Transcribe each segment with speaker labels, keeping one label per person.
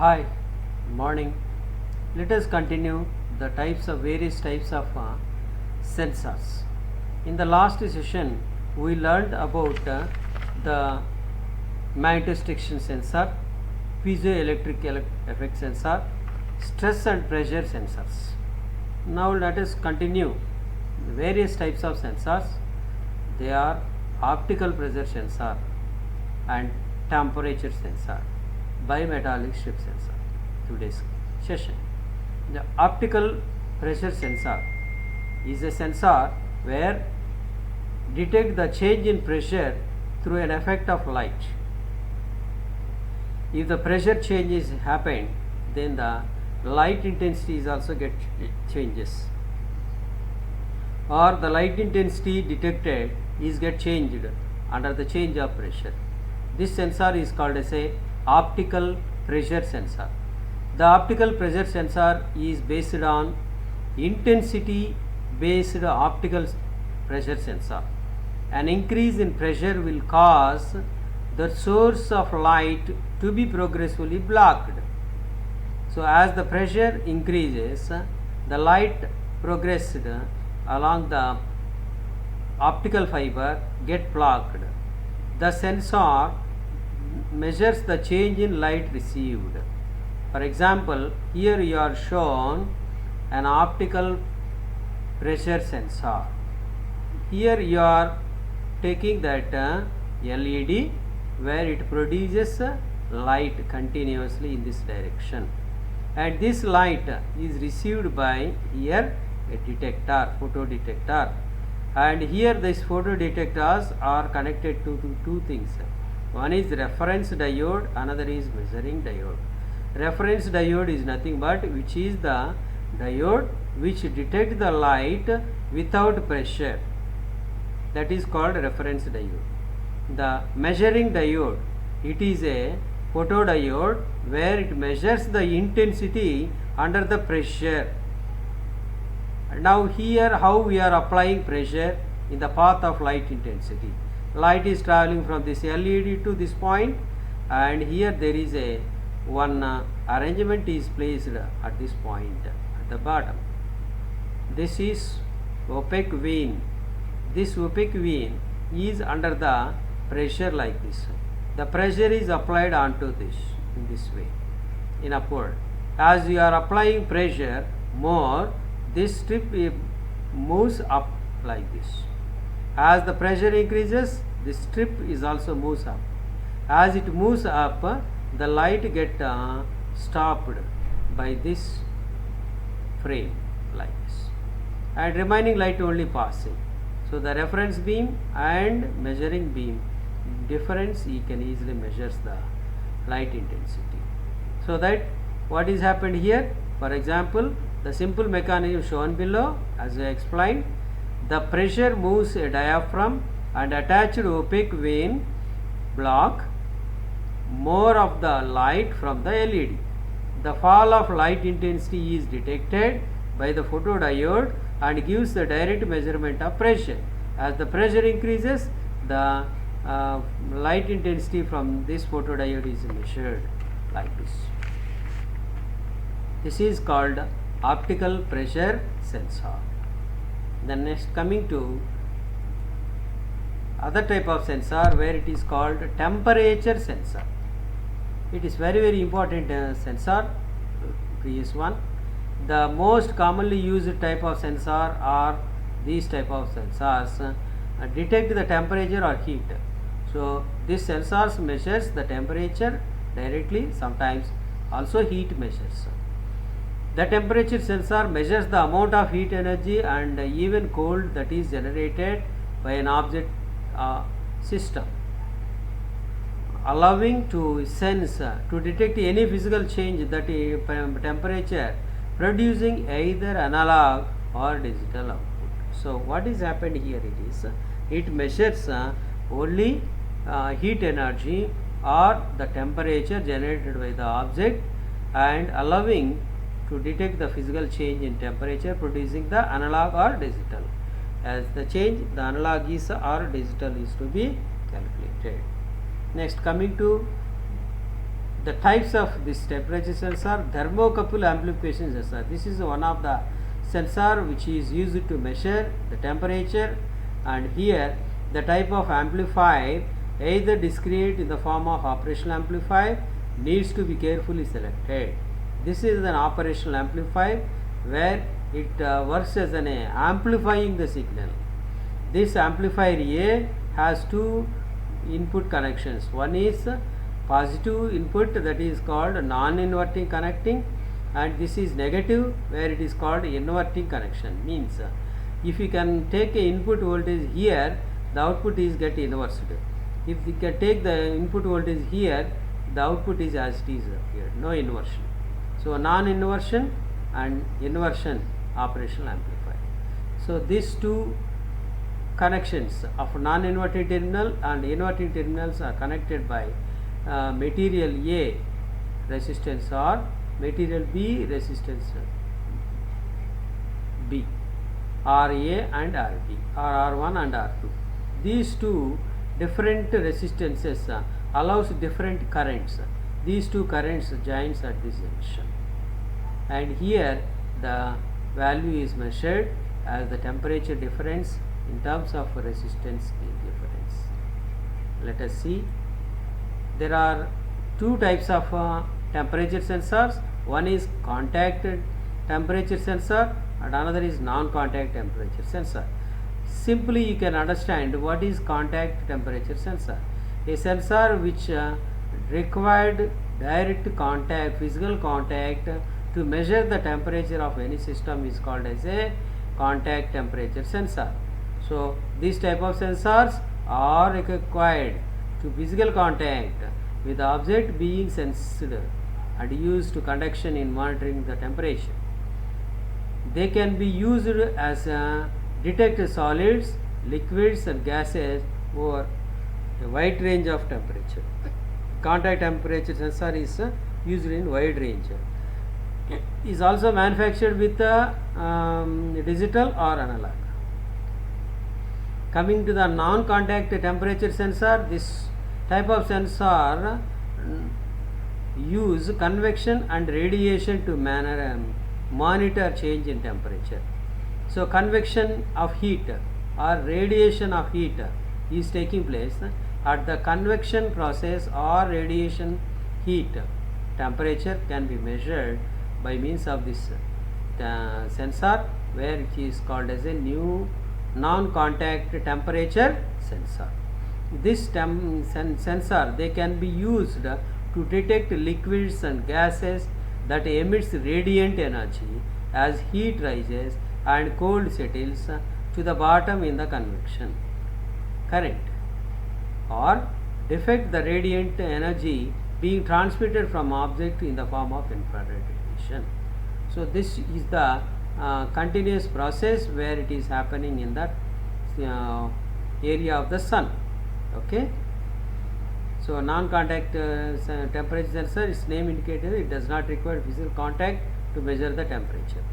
Speaker 1: Hi, morning. Let us continue the various types of sensors. In the last session, we learned about the magnetostriction sensor, piezoelectric effect sensor, stress and pressure sensors. Now let us continue the various types of sensors. They are optical pressure sensor and temperature sensor, bimetallic strip sensor. Today's session. The optical pressure sensor is a sensor where detect the change in pressure through an effect of light. If the pressure change is happened, then the light intensity is also get changes, or the light intensity detected is get changed under the change of pressure. This sensor is called as a optical pressure sensor. The optical pressure sensor is based on intensity based optical pressure sensor. An increase in pressure will cause the source of light to be progressively blocked. So as the pressure increases, the light progressed along the optical fiber get blocked. The sensor measures the change in light received. For example, here you are shown an optical pressure sensor. Here you are taking that LED where it produces light continuously in this direction, and this light is received by here a detector, photo detector, and here these photo detectors are connected to two things. One is reference diode, another is measuring diode. Reference diode is nothing but which is the diode which detects the light without pressure. That is called reference diode. The measuring diode, it is a photodiode where it measures the intensity under the pressure. Now here how we are applying pressure in the path of light intensity. Light is traveling from this LED to this point, and here there is a one arrangement is placed at this point at the bottom. This is opaque vein. This opaque vein is under the pressure like this. The pressure is applied onto this in this way, in upward. As you are applying pressure more, this strip moves up like this. As the pressure increases, the strip is also moves up. As it moves up, the light get stopped by this frame like this, and remaining light only passing. So the reference beam and measuring beam difference, you can easily measure the light intensity. So that what is happened here, for example, the simple mechanism shown below, as I explained, the pressure moves a diaphragm and attached opaque vein block more of the light from the LED. The fall of light intensity is detected by the photodiode and gives the direct measurement of pressure. As the pressure increases, the light intensity from this photodiode is measured like this. This is called optical pressure sensor. Then next, coming to other type of sensor where it is called temperature sensor. It is very important sensor, previous one. The most commonly used type of sensor are these type of sensors detect the temperature or heat. So this sensors measures the temperature directly, sometimes also heat measures. The temperature sensor measures the amount of heat energy and even cold that is generated by an object system, allowing to sense to detect any physical change that is temperature, producing either analog or digital output. So what is happened here, it is it measures only heat energy or the temperature generated by the object, and allowing to detect the physical change in temperature, producing the analog or digital. As the change, the analog is or digital is to be calculated. Next, coming to The types of this temperature sensor: thermocouple amplification sensor. This is one of the sensor which is used to measure the temperature, and here the type of amplifier, either discrete in the form of operational amplifier, needs to be carefully selected. This is an operational amplifier where it works as an amplifying the signal. This amplifier A has two input connections. One is positive input, that is called non-inverting connecting, and this is negative where it is called inverting connection. Means if you can take a input voltage here, the output is get inversed. If you can take the input voltage here, the output is as it is here, no inversion. So non-inversion and inversion operational amplifier. So these two connections of non-inverting terminal and inverting terminals are connected by material A resistance or material B resistance B, RA and RB, or R1 and R2. These two different resistances allows different currents. These two currents joins at this junction, and here the value is measured as the temperature difference in terms of resistance difference. Let us see. There are two types of temperature sensors. One is contact temperature sensor and another is non-contact temperature sensor. Simply you can understand what is contact temperature sensor. A sensor which required direct contact, physical contact to measure the temperature of any system is called as a contact temperature sensor. So these type of sensors are required to physical contact with the object being sensed and used to conduction in monitoring the temperature. They can be used as detect solids, liquids and gases over a wide range of temperature. Contact temperature sensor is used in wide range. It is also manufactured with digital or analog. Coming to the non-contact temperature sensor, this type of sensor use convection and radiation to monitor change in temperature. So convection of heat or radiation of heat is taking place at the convection process or radiation heat. Temperature can be measured by means of this sensor, where it is called as a new non-contact temperature sensor. This sensor, they can be used to detect liquids and gases that emits radiant energy as heat rises and cold settles to the bottom in the convection current, or defect the radiant energy being transmitted from object in the form of infrared radiation. So this is the continuous process where it is happening in that area of the sun. Okay. So non-contact temperature sensor, its name indicated it does not require physical contact to measure the temperature.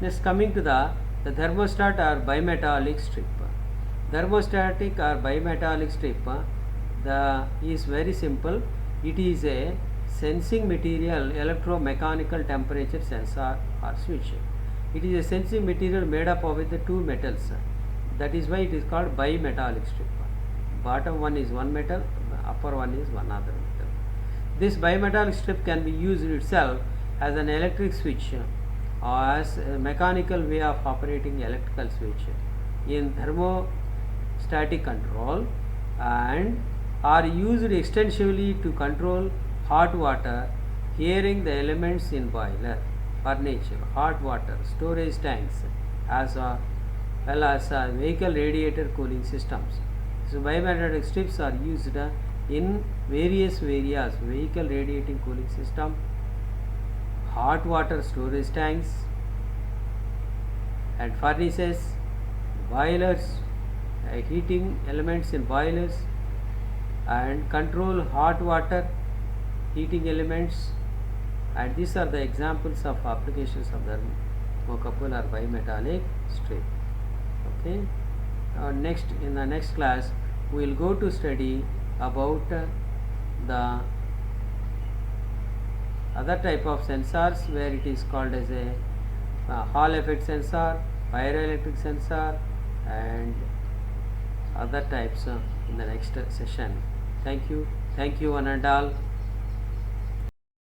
Speaker 1: Next, coming to the thermostat or bimetallic strip. Thermostatic or bimetallic strip is very simple. It is a sensing material electromechanical temperature sensor or switch. It is a sensing material made up of the two metals. That is why it is called bimetallic strip. Bottom one is one metal, upper one is one other metal. This bimetallic strip can be used itself as an electric switch or as a mechanical way of operating electrical switch in thermostatic control, and are used extensively to control hot water, heating the elements in boiler, furniture, hot water, storage tanks, as well as vehicle radiator cooling systems. So bimetallic strips are used in various areas: vehicle radiating cooling system, hot water storage tanks and furnaces, boilers, heating elements in boilers, and control hot water heating elements. And these are the examples of applications of thermocouple or bimetallic strip. Okay. Next, in the next class, we will go to study about the other type of sensors where it is called as a Hall effect sensor, pyroelectric sensor, and other types in the next session. Thank you one and all.